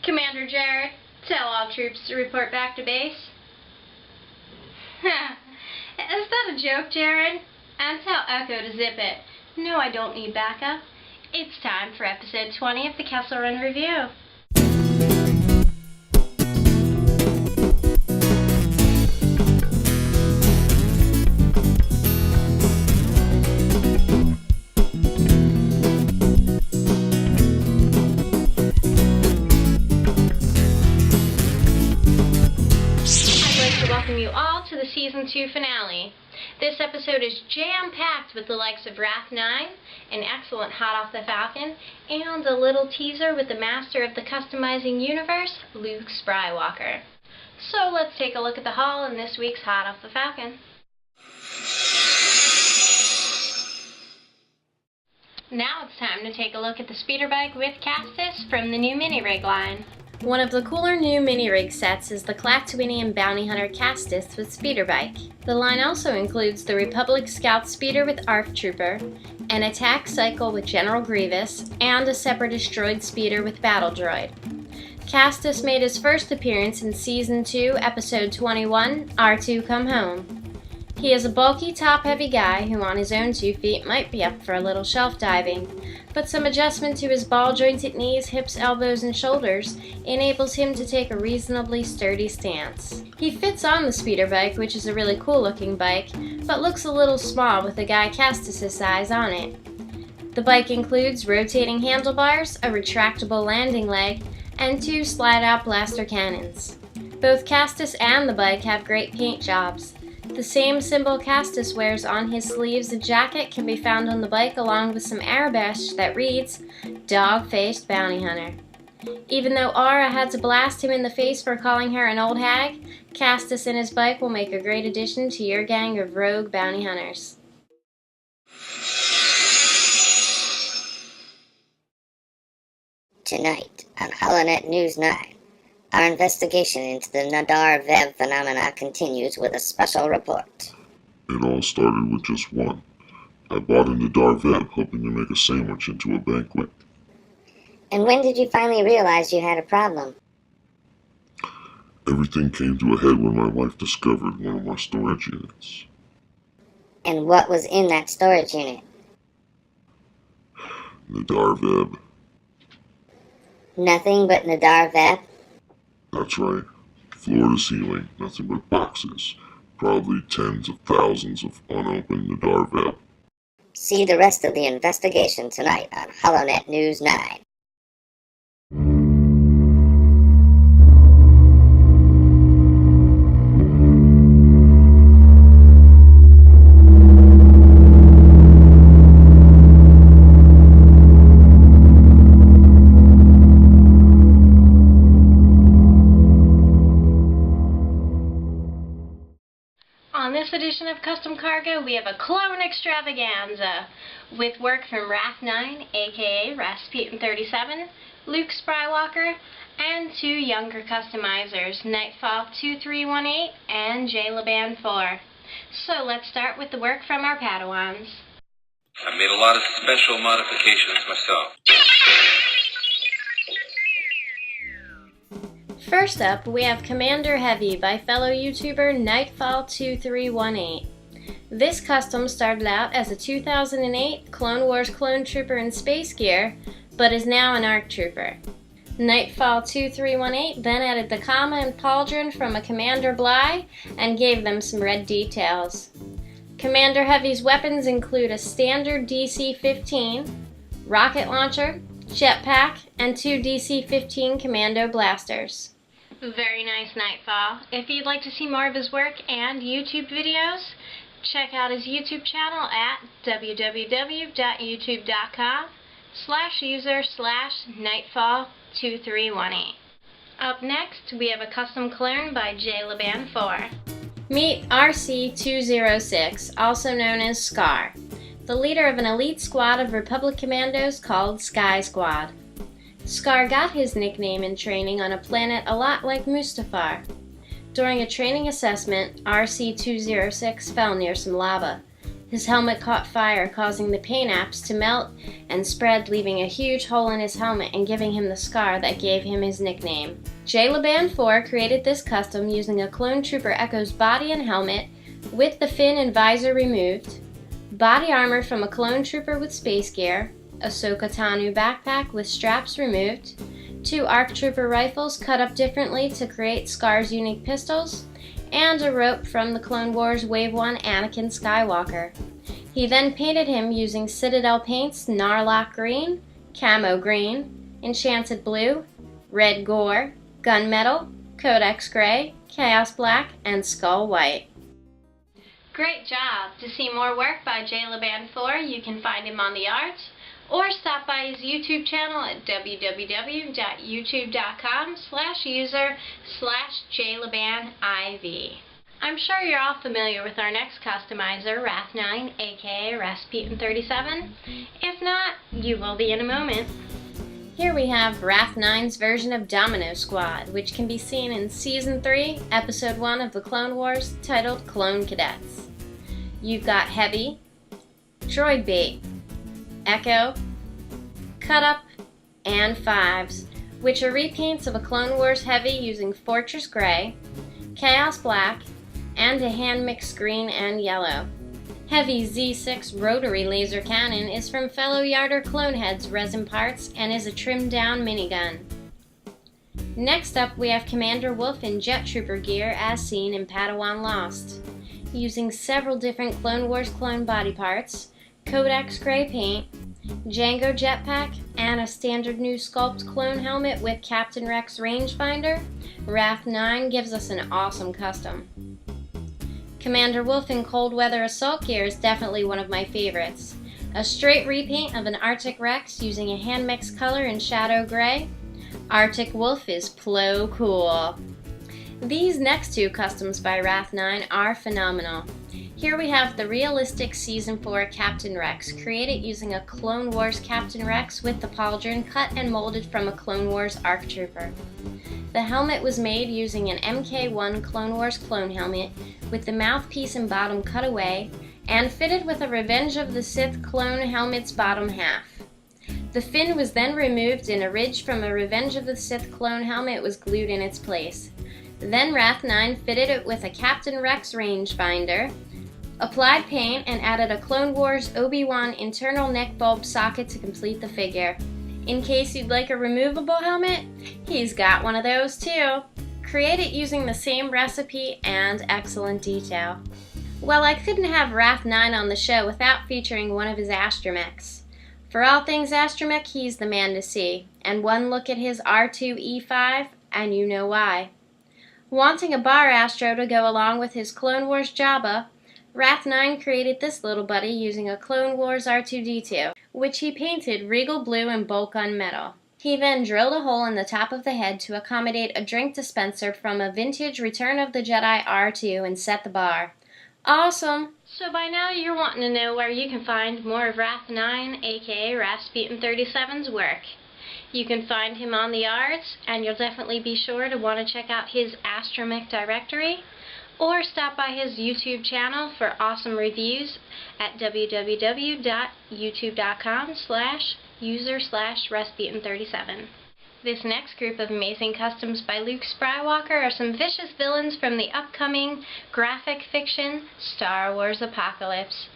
Commander Jared, tell all troops to report back to base. Is that a joke, Jared? And tell Echo to zip it. No, I don't need backup. It's time for episode 20 of the Kessel Run Review. Welcome you all to the Season 2 finale. This episode is jam-packed with the likes of Wrath 9, an excellent Hot Off the Falcon, and a little teaser with the master of the customizing universe, Luke Skywalker. So let's take a look at the haul in this week's Hot Off the Falcon. Now it's time to take a look at the speeder bike with Castas from the new mini-rig line. One of the cooler new mini-rig sets is the Clactwinian Bounty Hunter Castas with speeder bike. The line also includes the Republic Scout Speeder with ARF Trooper, an attack cycle with General Grievous, and a Separatist Droid Speeder with Battle Droid. Castas made his first appearance in Season 2, Episode 21, R2 Come Home. He is a bulky, top-heavy guy who on his own 2 feet might be up for a little shelf diving, but some adjustment to his ball-jointed knees, hips, elbows, and shoulders enables him to take a reasonably sturdy stance. He fits on the speeder bike, which is a really cool-looking bike, but looks a little small with a guy Castas' size on it. The bike includes rotating handlebars, a retractable landing leg, and 2 slide-out blaster cannons. Both Castas and the bike have great paint jobs. The same symbol Castas wears on his sleeves and jacket can be found on the bike along with some airbrush that reads, Dog-Faced Bounty Hunter. Even though Aura had to blast him in the face for calling her an old hag, Castas and his bike will make a great addition to your gang of rogue bounty hunters. Tonight on HoloNet News 9. Our investigation into the Nahdar Vebb phenomena continues with a special report. It all started with just one. I bought a Nahdar Vebb hoping to make a sandwich into a banquet. And when did you finally realize you had a problem? Everything came to a head when my wife discovered one of my storage units. And what was in that storage unit? Nahdar Vebb. Nothing but Nahdar Vebb? That's right. Floor to ceiling, nothing but boxes. Probably tens of thousands of unopened Nahdar Vebb. See the rest of the investigation tonight on HoloNet News 9. On this edition of Custom Cargo, we have a clone extravaganza with work from Wrath 9, aka Rasputin 37, Luke Skywalker, and 2 younger customizers, Nightfall 2318 and J-Laban 4. So let's start with the work from our Padawans. I made a lot of special modifications myself. First up, we have Commander Heavy by fellow YouTuber Nightfall2318. This custom started out as a 2008 Clone Wars clone trooper in space gear, but is now an ARC trooper. Nightfall2318 then added the comma and pauldron from a Commander Bly and gave them some red details. Commander Heavy's weapons include a standard DC-15, rocket launcher, jetpack, and 2 DC-15 Commando blasters. Very nice, Nightfall. If you'd like to see more of his work and YouTube videos, check out his YouTube channel at www.youtube.com/user/Nightfall2318. Up next, we have a custom clone by J-Laban 4. Meet RC-206, also known as Scar, the leader of an elite squad of Republic commandos called Sky Squad. Scar got his nickname in training on a planet a lot like Mustafar. During a training assessment, RC-206 fell near some lava. His helmet caught fire, causing the paint apps to melt and spread, leaving a huge hole in his helmet and giving him the scar that gave him his nickname. J-Laban 4 created this custom using a clone trooper Echo's body and helmet with the fin and visor removed, body armor from a clone trooper with space gear, Ahsoka Tano backpack with straps removed, 2 ARC trooper rifles cut up differently to create Scar's unique pistols, and a rope from the Clone Wars Wave 1 Anakin Skywalker. He then painted him using Citadel paints Narlock green, Camo green, Enchanted blue, Red gore, Gunmetal, Codex gray, Chaos black, and Skull white. Great job! To see more work by J-Laban 4, you can find him on the art, or stop by his YouTube channel at www.youtube.com/user/JLabanIV. I'm sure you're all familiar with our next customizer, Wrath 9, aka Rasputin 37. If not, you will be in a moment. Here we have Wrath 9's version of Domino Squad, which can be seen in Season 3, Episode 1 of the Clone Wars, titled Clone Cadets. You've got Heavy, Droid Bait, Echo, Cut Up, and Fives, which are repaints of a Clone Wars Heavy using Fortress Gray, Chaos Black, and a hand-mixed green and yellow. Heavy Z6 rotary laser cannon is from fellow Yarder Clonehead's resin parts and is a trimmed-down minigun. Next up, we have Commander Wolf in Jet Trooper gear as seen in Padawan Lost. Using several different Clone Wars clone body parts, Codex gray paint, Django jetpack, and a standard new sculpt clone helmet with Captain Rex rangefinder, Wrath 9 gives us an awesome custom. Commander Wolf in cold weather assault gear is definitely one of my favorites. A straight repaint of an Arctic Rex using a hand mixed color in Shadow Gray. Arctic Wolf is plo cool. These next 2 customs by Wrath 9 are phenomenal. Here we have the realistic Season 4 Captain Rex, created using a Clone Wars Captain Rex with the pauldron cut and molded from a Clone Wars ARC Trooper. The helmet was made using an MK1 Clone Wars clone helmet with the mouthpiece and bottom cut away and fitted with a Revenge of the Sith clone helmet's bottom half. The fin was then removed and a ridge from a Revenge of the Sith clone helmet was glued in its place. Then Wrath 9 fitted it with a Captain Rex rangefinder, applied paint, and added a Clone Wars Obi-Wan internal neck bulb socket to complete the figure. In case you'd like a removable helmet, he's got one of those too. Created using the same recipe and excellent detail. Well, I couldn't have Wrath 9 on the show without featuring one of his astromechs. For all things astromech, he's the man to see, and one look at his R2-E5 and you know why. Wanting a bar astro to go along with his Clone Wars Jabba, Wrath 9 created this little buddy using a Clone Wars R2-D2, which he painted regal blue and bolt gun metal. He then drilled a hole in the top of the head to accommodate a drink dispenser from a vintage Return of the Jedi R2 and set the bar. Awesome! So by now you're wanting to know where you can find more of Wrath 9, aka Rasputin 37's work. You can find him on the arts, and you'll definitely be sure to want to check out his astromech directory, or stop by his YouTube channel for awesome reviews at www.youtube.com/user/Rasputin37. This next group of amazing customs by Luke Skywalker are some vicious villains from the upcoming graphic fiction Star Wars Apocalypse.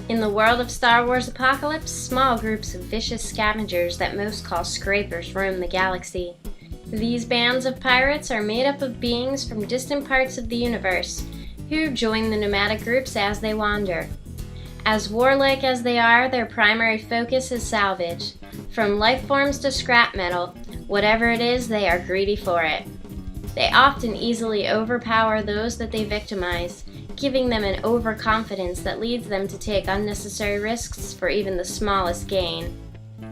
In the world of Star Wars Apocalypse, small groups of vicious scavengers that most call scrapers roam the galaxy. These bands of pirates are made up of beings from distant parts of the universe, who join the nomadic groups as they wander. As warlike as they are, their primary focus is salvage. From life forms to scrap metal, whatever it is, they are greedy for it. They often easily overpower those that they victimize, giving them an overconfidence that leads them to take unnecessary risks for even the smallest gain.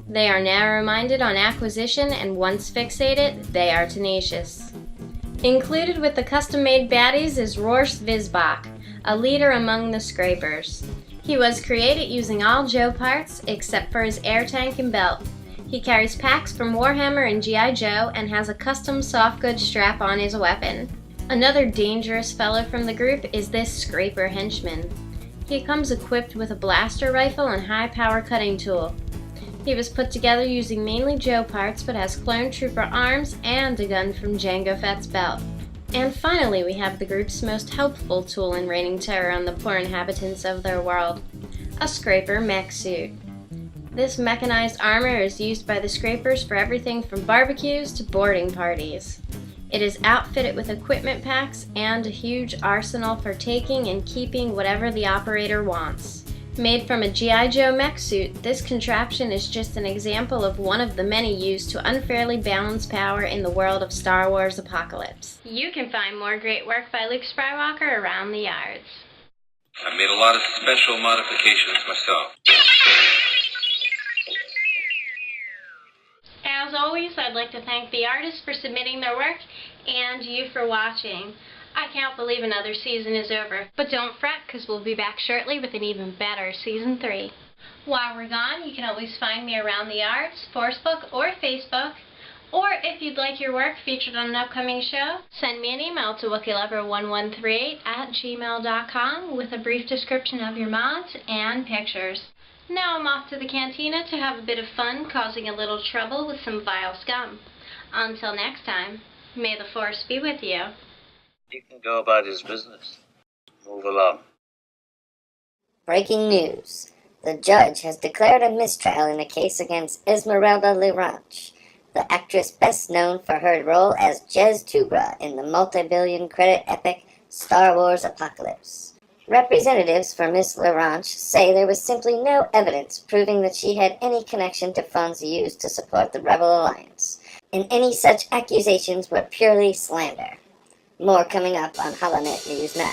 They are narrow-minded on acquisition, and once fixated, they are tenacious. Included with the custom-made baddies is Rorsch Vizbach, a leader among the scrapers. He was created using all Joe parts except for his air tank and belt. He carries packs from Warhammer and G.I. Joe and has a custom soft goods strap on his weapon. Another dangerous fellow from the group is this scraper henchman. He comes equipped with a blaster rifle and high-power cutting tool. He was put together using mainly Joe parts, but has clone trooper arms and a gun from Jango Fett's belt. And finally, we have the group's most helpful tool in raining terror on the poor inhabitants of their world, a scraper mech suit. This mechanized armor is used by the scrapers for everything from barbecues to boarding parties. It is outfitted with equipment packs and a huge arsenal for taking and keeping whatever the operator wants. Made from a G.I. Joe mech suit, this contraption is just an example of one of the many used to unfairly balance power in the world of Star Wars Apocalypse. You can find more great work by Luke Skywalker around the yards. I made a lot of special modifications myself. As always, I'd like to thank the artists for submitting their work and you for watching. I can't believe another season is over, but don't fret because we'll be back shortly with an even better Season 3. While we're gone, you can always find me around the yards, Forcebook or Facebook, or if you'd like your work featured on an upcoming show, send me an email to wookielover1138@gmail.com with a brief description of your mods and pictures. Now I'm off to the cantina to have a bit of fun causing a little trouble with some vile scum. Until next time, may the Force be with you. He can go about his business. Move along. Breaking news. The judge has declared a mistrial in the case against Esmeralda Lirranch, the actress best known for her role as Jez Tugra in the multi-billion credit epic Star Wars Apocalypse. Representatives for Miss Lirranch say there was simply no evidence proving that she had any connection to funds used to support the Rebel Alliance, and any such accusations were purely slander. More coming up on HoloNet News 9.